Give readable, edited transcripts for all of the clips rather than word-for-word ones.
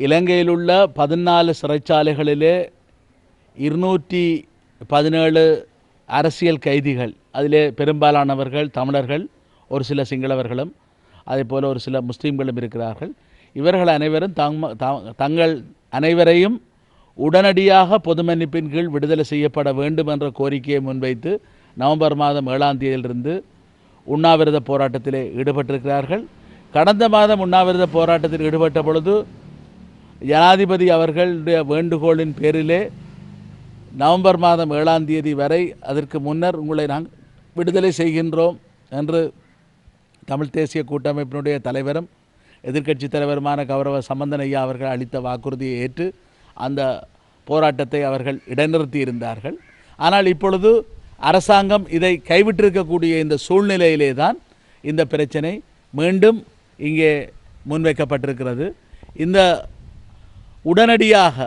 இலங்கையில் உள்ள 14 சிறைச்சாலைகளிலே 217 அரசியல் கைதிகள், அதிலே பெரும்பாலானவர்கள் தமிழர்கள், ஒரு சில சிங்களவர்களும் அதேபோல் ஒரு சில முஸ்லீம்களும் இருக்கிறார்கள். இவர்கள் அனைவரும் தங்கள் அனைவரையும் உடனடியாக பொது மன்னிப்பின் கீழ் விடுதலை செய்யப்பட வேண்டும் என்ற கோரிக்கையை முன்வைத்து நவம்பர் மாதம் 7ஆம் தேதியிலிருந்து உண்ணாவிரத போராட்டத்திலே ஈடுபட்டிருக்கிறார்கள். கடந்த மாதம் உண்ணாவிரத போராட்டத்தில் ஈடுபட்ட பொழுது ஜனாதிபதி அவர்களுடைய வேண்டுகோளின் பேரிலே நவம்பர் மாதம் 7ஆம் தேதி வரை, அதற்கு முன்னர் உங்களை நாங்கள் விடுதலை செய்கின்றோம் என்று தமிழ் தேசிய கூட்டமைப்பினுடைய தலைவரும் எதிர்க்கட்சி தலைவருமான கௌரவ சம்பந்தன் ஐயா அவர்கள் அளித்த வாக்குறுதியை ஏற்று அந்த போராட்டத்தை அவர்கள் இடைநிறுத்தி இருந்தார்கள். ஆனால் இப்பொழுது அரசாங்கம் இதை கைவிட்டிருக்கக்கூடிய இந்த சூழ்நிலையிலே தான் இந்த பிரச்சனை மீண்டும் இங்கே முன்வைக்கப்பட்டிருக்கிறது. இந்த உடனடியாக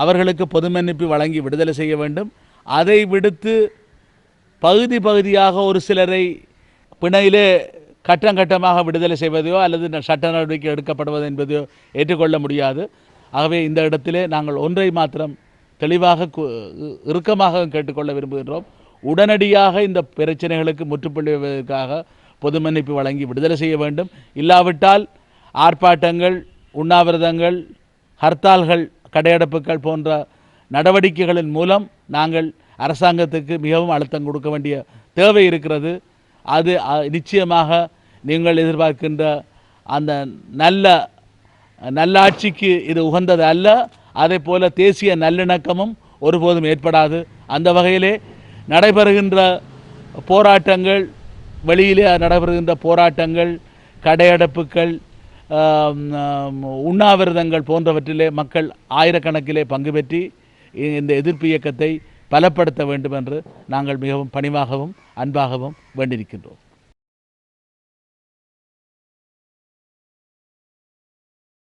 அவர்களுக்கு பொது மன்னிப்பு வழங்கி விடுதலை செய்ய வேண்டும். அதை விடுத்து பகுதி பகுதியாக ஒரு சிலரை பிணையிலே கட்டம் கட்டமாக விடுதலை செய்வதையோ அல்லது சட்ட நடவடிக்கை எடுக்கப்படுவது என்பதையோ ஏற்றுக்கொள்ள முடியாது. ஆகவே இந்த இடத்திலே நாங்கள் ஒன்றை மாத்திரம் தெளிவாக இறுக்கமாக கேட்டுக்கொள்ள விரும்புகின்றோம். உடனடியாக இந்த பிரச்சனைகளுக்கு முற்றுப்புள்ளி வைப்பதற்காக பொது மன்னிப்பு வழங்கி விடுதலை செய்ய வேண்டும். இல்லாவிட்டால் ஆர்ப்பாட்டங்கள், உண்ணாவிரதங்கள், ஹர்த்தால்கள், கடையடைப்புகள் போன்ற நடவடிக்கைகளின் மூலம் நாங்கள் அரசாங்கத்துக்கு மிகவும் அழுத்தம் கொடுக்க வேண்டிய தேவை இருக்கிறது. அது நிச்சயமாக நீங்கள் எதிர்பார்க்கின்ற அந்த நல்லாட்சிக்கு இது உகந்தது அல்ல. அதே போல தேசிய நல்லிணக்கமும் ஒருபோதும் ஏற்படாது. அந்த வகையிலே நடைபெறுகின்ற போராட்டங்கள், வெளியிலே நடைபெறுகின்ற போராட்டங்கள், கடையடைப்புகள், உண்ணாவிரதங்கள் போன்றவற்றிலே மக்கள் ஆயிரக்கணக்கிலே பங்கு பெற்றி இந்த எதிர்ப்பு இயக்கத்தை பலப்படுத்த வேண்டும் என்று நாங்கள் மிகவும் பணிவாகவும் அன்பாகவும் வேண்டியிருக்கின்றோம்.